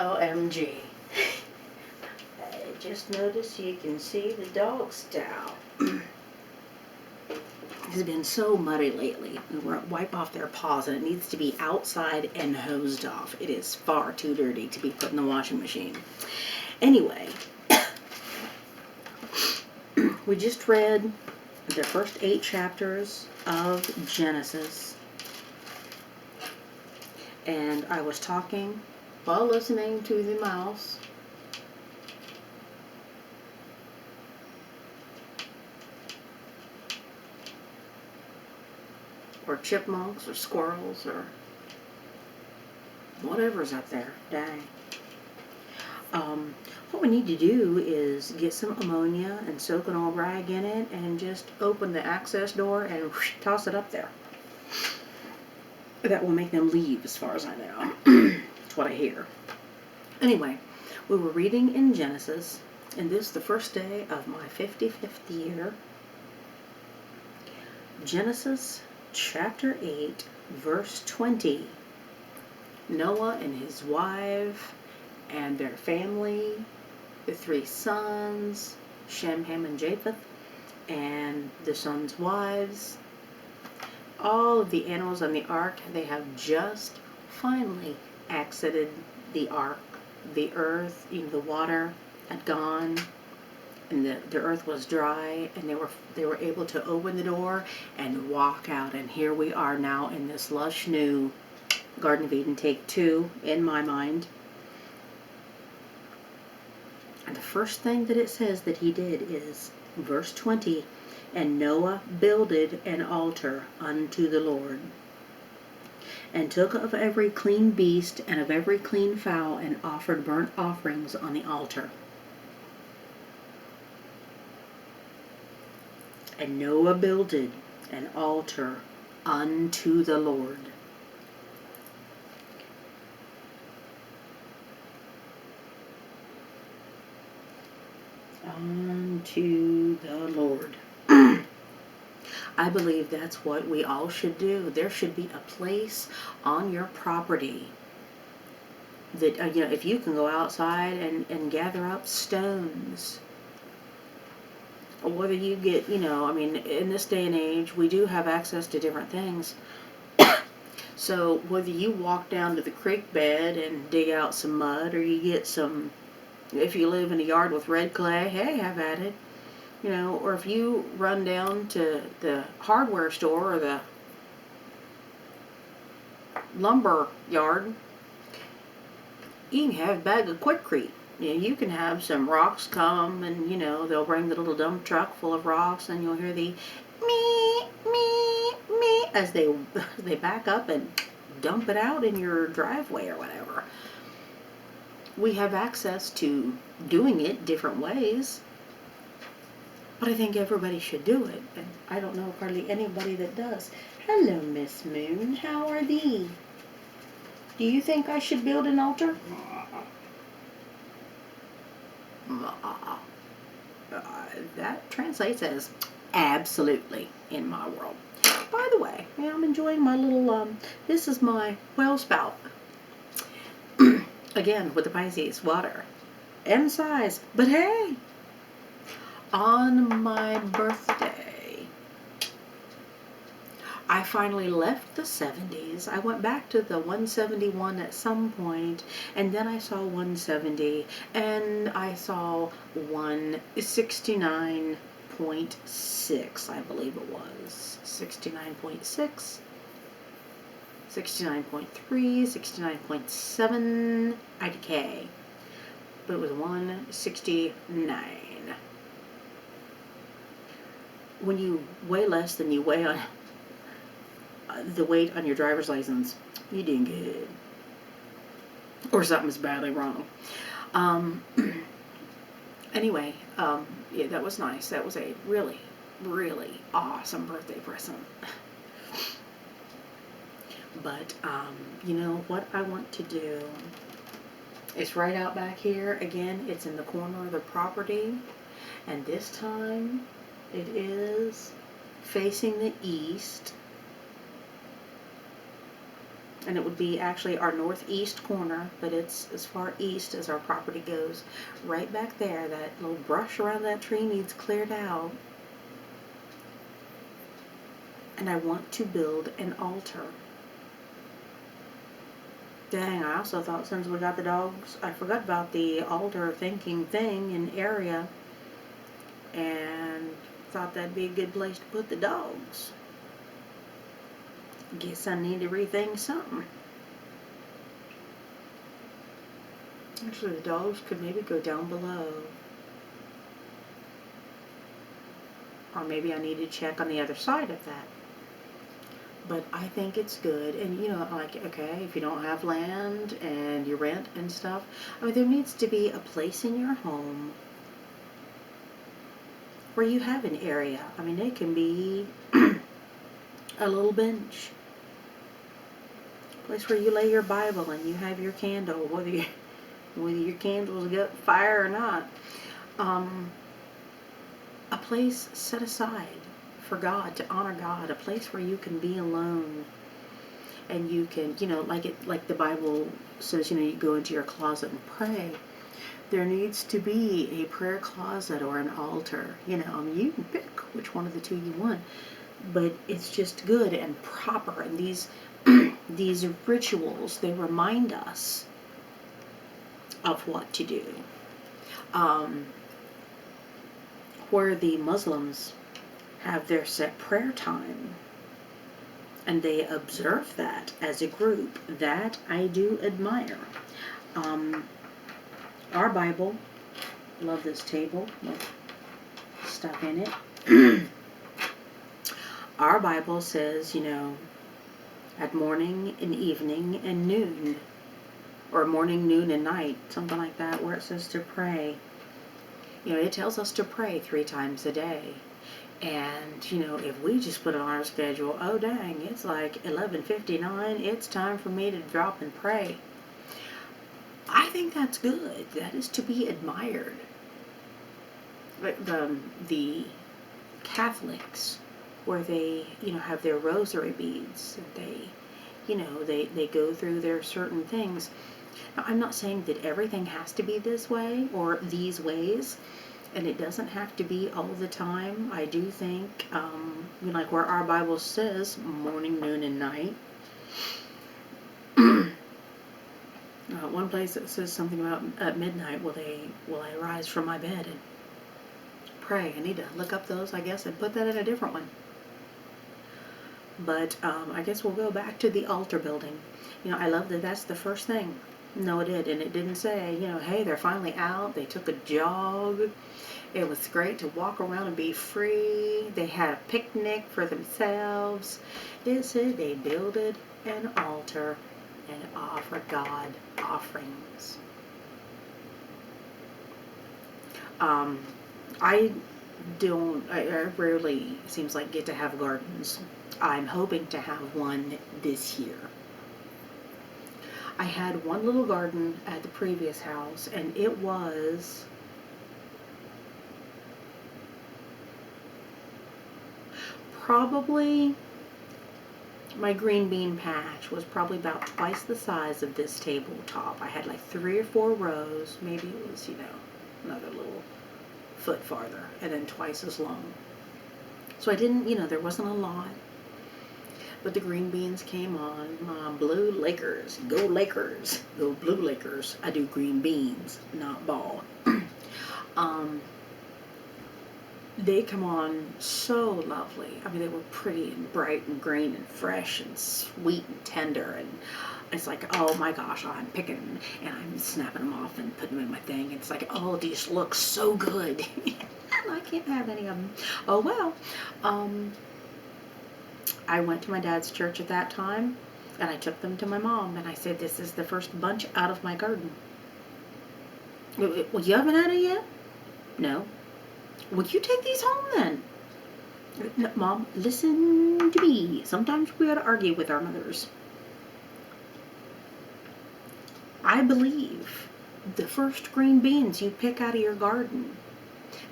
OMG. I just noticed you can see the dog style. It's been so muddy lately. We wipe off their paws and it needs to be outside and hosed off. It is far too dirty to be put in the washing machine. Anyway, we just read the first 8 chapters of Genesis. And I was talking while listening to the mouse. Or chipmunks or squirrels or whatever's up there. Dang. What we need to do is get some ammonia and soak an old rag in it and just open the access door and whoosh, toss it up there. That will make them leave, as far as I know. That's what I hear. Anyway, we were reading in Genesis, and this is the first day of my 55th year. Genesis chapter 8, verse 20. Noah and his wife and their family, the 3 sons, Shem, Ham, and Japheth, and the sons' wives, all of the animals on the ark, they have just finally exited the ark. The earth, the water had gone, and the earth was dry, and they were able to open the door and walk out. And here we are now in this lush new Garden of Eden, take 2 in my mind. And the first thing that it says that he did is verse 20, and Noah builded an altar unto the Lord, and took of every clean beast and of every clean fowl, and offered burnt offerings on the altar. And Noah builded an altar unto the Lord. Unto the Lord. I believe that's what we all should do. There should be a place on your property that, if you can go outside and gather up stones, or whether you get, in this day and age, we do have access to different things. So whether you walk down to the creek bed and dig out some mud, or you get some, if you live in a yard with red clay, hey, have at it. Or if you run down to the hardware store or the lumber yard, you can have a bag of Quikrete. You can have some rocks come and, they'll bring the little dump truck full of rocks, and you'll hear the me, me, me as they back up and dump it out in your driveway or whatever. We have access to doing it different ways. But I think everybody should do it, and I don't know hardly anybody that does. Hello, Miss Moon. How are thee? Do you think I should build an altar? That translates as absolutely in my world. By the way, I'm enjoying my little, this is my well spout. Again, with the Pisces, water. M size, but hey! On my birthday, I finally left the 70s. I went back to the 171 at some point, and then I saw 170, and I saw 169.6, I believe it was. 69.6, 69.3, 69.7 IDK. But it was 169. When you weigh less than you weigh on the weight on your driver's license, you're doing good. Or something's badly wrong. Anyway, yeah, that was nice. That was a really, really awesome birthday present. But, you know what I want to do? It's right out back here. Again, it's in the corner of the property. And this time, it is facing the east. and it would be actually our northeast corner, but it's as far east as our property goes. Right back there, that little brush around that tree needs cleared out. And I want to build an altar. Dang, I also thought since we got the dogs, I forgot about the altar thinking thing in area, and thought that'd be a good place to put the dogs. Guess I need to rethink something. Actually, the dogs could maybe go down below. Or maybe I need to check on the other side of that. But I think it's good. And, you know, like, okay, if you don't have land and you rent and stuff, I mean, there needs to be a place in your home where you have an area. I mean, it can be a little bench. A place where you lay your Bible and you have your candle, whether your candles got fire or not. A place set aside for God, to honor God, a place where you can be alone and you can, you know, like the Bible says, you know, you go into your closet and pray. There needs to be a prayer closet or an altar. You know, I mean, you can pick which one of the two you want, but it's just good and proper. And these these rituals, they remind us of what to do. Where the Muslims have their set prayer time, and they observe that as a group, that I do admire. Our Bible, love this table with stuff in it. Our Bible says, you know, at morning and evening and noon, or morning, noon, and night, something like that, where it says to pray. You know, it tells us to pray 3 times a day. And, you know, if we just put on our schedule, oh dang, it's like 11:59, it's time for me to drop and pray. I think that's good. That is to be admired. But the Catholics, where they, you know, have their rosary beads, and they, you know, they go through their certain things. Now, I'm not saying that everything has to be this way or these ways, and it doesn't have to be all the time. I do think, you know, like where our Bible says morning, noon, and night. One place it says something about at midnight will I rise from my bed and pray. I need to look up those, I guess, and put that in a different one. But I guess we'll go back to the altar building. You know, I love that that's the first thing. No, it did. And it didn't say, you know, hey, they're finally out. They took a jog. It was great to walk around and be free. They had a picnic for themselves. It said they builded an altar and offered God offerings. I rarely, seems like, get to have gardens. I'm hoping to have one this year. I had one little garden at the previous house, and it was probably, my green bean patch was probably about twice the size of this tabletop. I had like 3 or 4 rows. Maybe it was, you know, another little foot farther, and then twice as long. So I didn't, you know, there wasn't a lot. But the green beans came on. Blue Lakers. Go Lakers. Go Blue Lakers. I do green beans, not ball. They come on so lovely. I mean, they were pretty and bright and green and fresh and sweet and tender. And it's like, oh my gosh, I'm picking and I'm snapping them off and putting them in my thing. It's like, oh, these look so good. And I can't have any of them. Oh, well. I went to my dad's church at that time, and I took them to my mom, and I said, this is the first bunch out of my garden. Well, you haven't had it yet? No. Well, you take these home then. No, Mom, listen to me. Sometimes we gotta argue with our mothers. I believe the first green beans you pick out of your garden,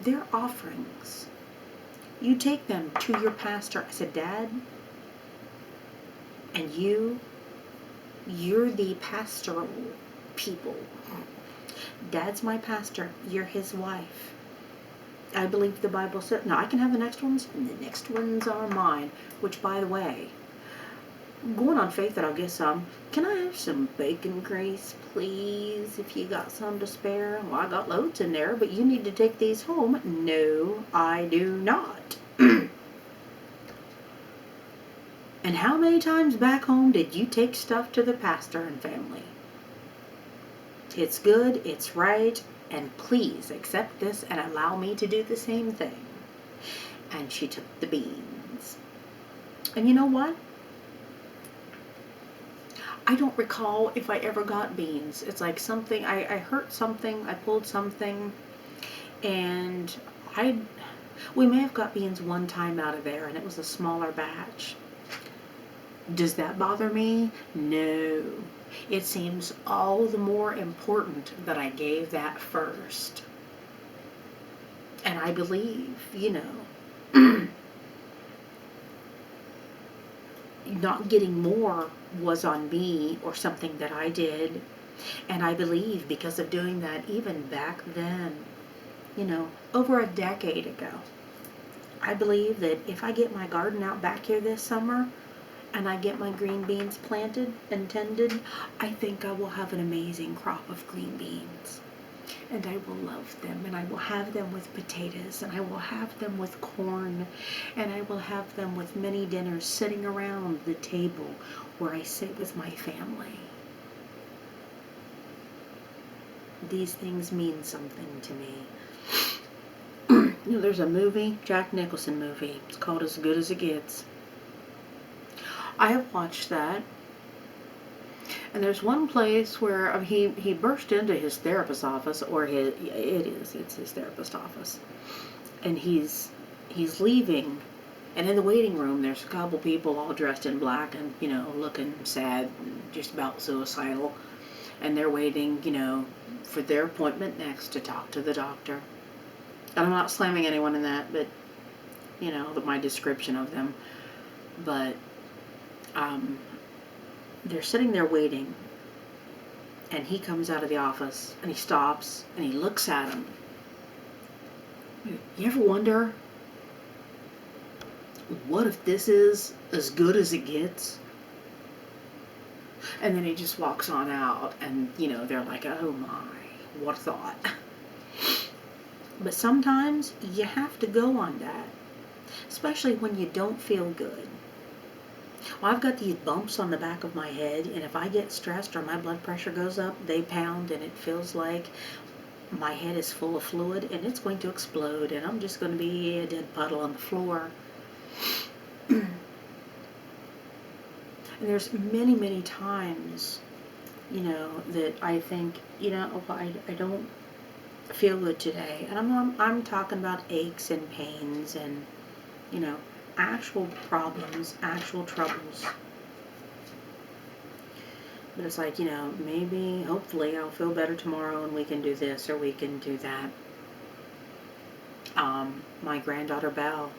they're offerings. You take them to your pastor. I said, Dad, and you You're the pastoral people. Dad's my pastor. You're his wife. I believe the Bible said, now I can have the next ones, and the next ones are mine. Which, by the way, going on faith that I'll get some. Can I have some bacon grease, please, if you got some to spare? Well, I got loads in there, but you need to take these home. No, I do not. And how many times back home did you take stuff to the pastor and family? It's good, it's right, and please accept this and allow me to do the same thing. And she took the beans. And you know what? I don't recall if I ever got beans. It's like something, I hurt something, I pulled something, and we may have got beans one time out of there, and it was a smaller batch. Does that bother me? No. It seems all the more important that I gave that first. And I believe, not getting more was on me or something that I did. And I believe because of doing that even back then, over a decade ago, I believe that if I get my garden out back here this summer and I get my green beans planted and tended, I think I will have an amazing crop of green beans. And I will love them, and I will have them with potatoes, and I will have them with corn, and I will have them with many dinners sitting around the table where I sit with my family. These things mean something to me. There's a movie, Jack Nicholson movie. It's called As Good as It Gets. I have watched that. And there's one place where he burst into his therapist's office, or it's his therapist's office, and he's leaving, and in the waiting room there's a couple people all dressed in black and looking sad, and just about suicidal, and they're waiting for their appointment next to talk to the doctor. And I'm not slamming anyone in that, but my description of them, but they're sitting there waiting, and he comes out of the office, and he stops, and he looks at him. You ever wonder, what if this is as good as it gets? And then he just walks on out, and, they're like, oh my, what a thought. But sometimes you have to go on that, especially when you don't feel good. Well, I've got these bumps on the back of my head, and if I get stressed or my blood pressure goes up, they pound, and it feels like my head is full of fluid, and it's going to explode, and I'm just going to be a dead puddle on the floor. And there's many, many times, that I think, I don't feel good today. And I'm talking about aches and pains and, actual problems, actual troubles. But it's like, maybe, hopefully, I'll feel better tomorrow and we can do this or we can do that. My granddaughter Belle,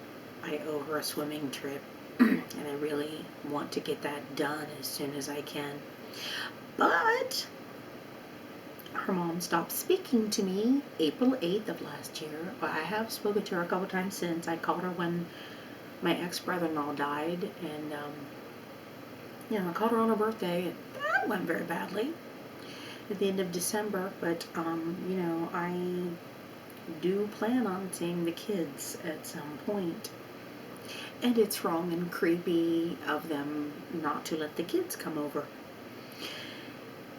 I owe her a swimming trip. And I really want to get that done as soon as I can. But her mom stopped speaking to me April 8th of last year. I have spoken to her a couple times since. I called her when my ex-brother-in-law died, and I called her on her birthday, and that went very badly at the end of December, but I do plan on seeing the kids at some point. And it's wrong and creepy of them not to let the kids come over.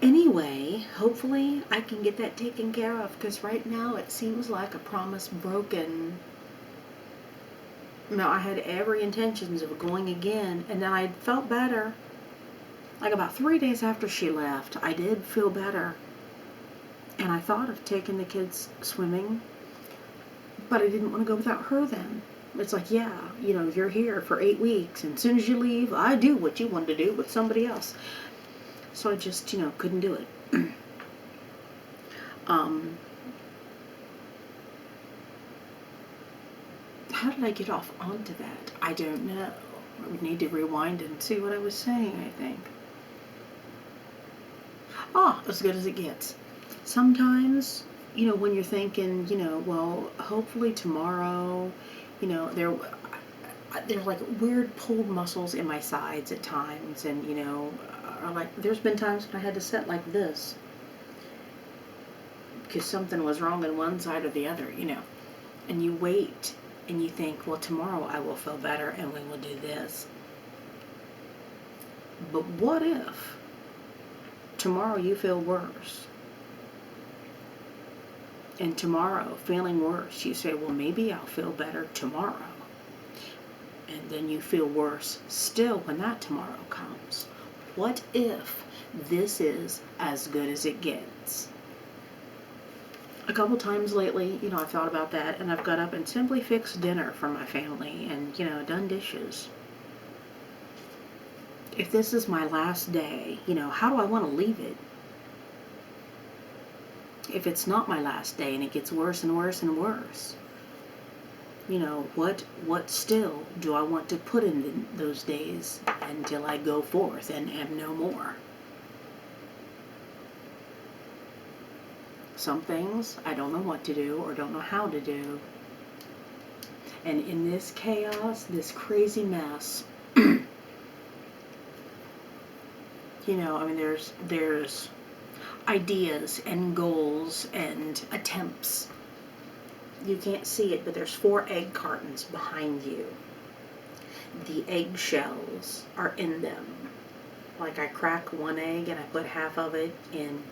Anyway, hopefully I can get that taken care of, because right now it seems like a promise broken. I had every intentions of going again, and then I felt better. Like about 3 days after she left, I did feel better. And I thought of taking the kids swimming, but I didn't want to go without her then. It's like, yeah, you're here for 8 weeks, and as soon as you leave, I do what you wanted to do with somebody else. So I just, couldn't do it. How did I get off onto that? I don't know. I would need to rewind and see what I was saying, I think. as good as it gets. Sometimes, when you're thinking, well, hopefully tomorrow, there's like weird pulled muscles in my sides at times, and or like there's been times when I had to sit like this because something was wrong on one side or the other, and you wait and you think, well, tomorrow I will feel better and we will do this. But what if tomorrow you feel worse? And tomorrow, feeling worse, you say, well, maybe I'll feel better tomorrow. And then you feel worse still when that tomorrow comes. What if this is as good as it gets? A couple times lately, I've thought about that, and I've got up and simply fixed dinner for my family and, done dishes. If this is my last day, how do I want to leave it? If it's not my last day and it gets worse and worse and worse, what still do I want to put in those days until I go forth and am no more? Some things I don't know what to do or don't know how to do. And in this chaos, this crazy mess, there's ideas and goals and attempts. You can't see it, but there's 4 egg cartons behind you. The eggshells are in them. Like I crack 1 egg and I put half of it in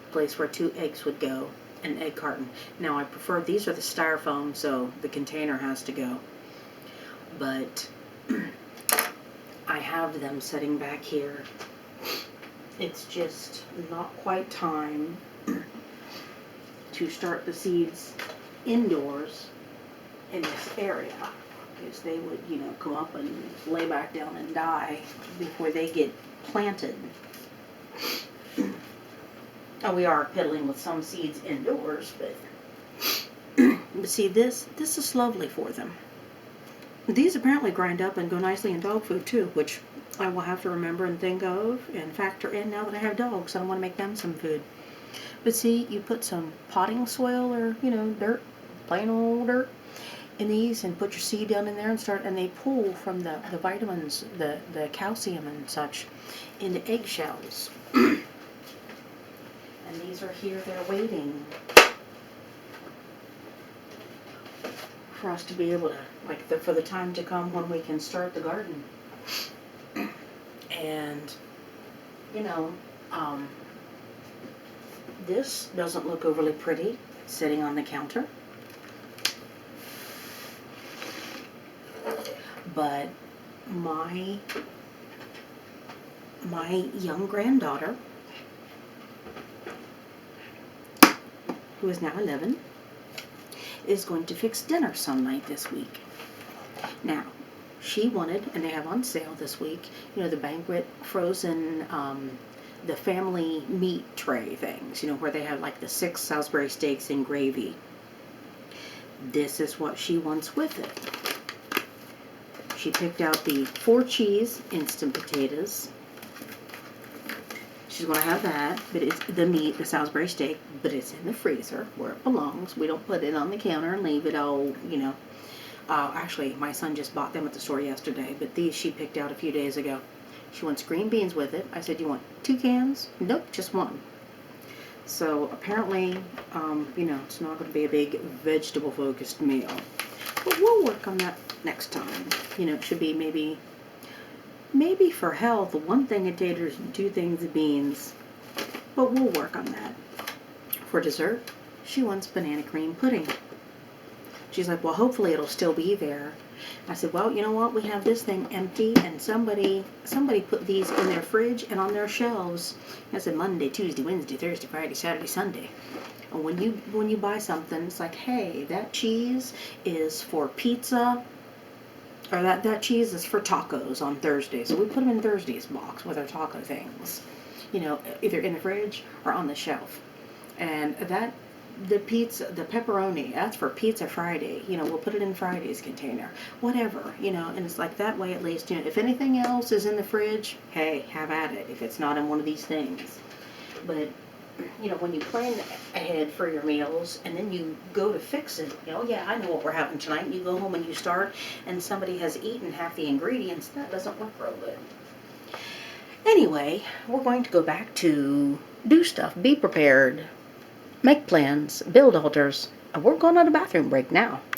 a place where 2 eggs would go, an egg carton. Now I prefer, these are the styrofoam, so the container has to go. But I have them sitting back here. It's just not quite time to start the seeds indoors in this area, because they would, come up and lay back down and die before they get planted. Oh, we are piddling with some seeds indoors, but see, this is lovely for them. These apparently grind up and go nicely in dog food too, which I will have to remember and think of and factor in now that I have dogs. I don't want to make them some food. But see, you put some potting soil or, dirt, plain old dirt, in these and put your seed down in there and they pull from the vitamins, the calcium and such into eggshells. And these are here, they're waiting for us to be able to, for the time to come when we can start the garden. And, this doesn't look overly pretty sitting on the counter. But my young granddaughter, who is now 11, is going to fix dinner some night this week. Now, she wanted, and they have on sale this week, the Banquet frozen, the family meat tray things, where they have like the 6 Salisbury steaks and gravy. This is what she wants with it. She picked out the 4 cheese instant potatoes. She's going to have that, but it's the meat, the Salisbury steak, but it's in the freezer where it belongs. We don't put it on the counter and leave it all, actually, my son just bought them at the store yesterday, but these she picked out a few days ago. She wants green beans with it. I said, you want 2 cans? Nope, just 1. So apparently, it's not going to be a big vegetable-focused meal. But we'll work on that next time. It should be maybe for health, 1 thing of taters and 2 things of beans. But we'll work on that. For dessert, she wants banana cream pudding. She's like, well, hopefully it'll still be there. I said, well, you know what? We have this thing empty, and somebody put these in their fridge and on their shelves. I said Monday, Tuesday, Wednesday, Thursday, Friday, Saturday, Sunday. And when you buy something, it's like, hey, that cheese is for pizza, or that cheese is for tacos on Thursday. So we put them in Thursday's box with our taco things, either in the fridge or on the shelf. And the pizza, the pepperoni, that's for Pizza Friday. We'll put it in Friday's container. Whatever, and it's like that way at least, if anything else is in the fridge, hey, have at it if it's not in one of these things. But, you know, when you plan ahead for your meals and then you go to fix it, you know, yeah, I know what we're having tonight. And you go home and you start, and somebody has eaten half the ingredients. That doesn't work real good. Anyway, we're going to go back to do stuff, be prepared, make plans, build altars. We're going on a bathroom break now.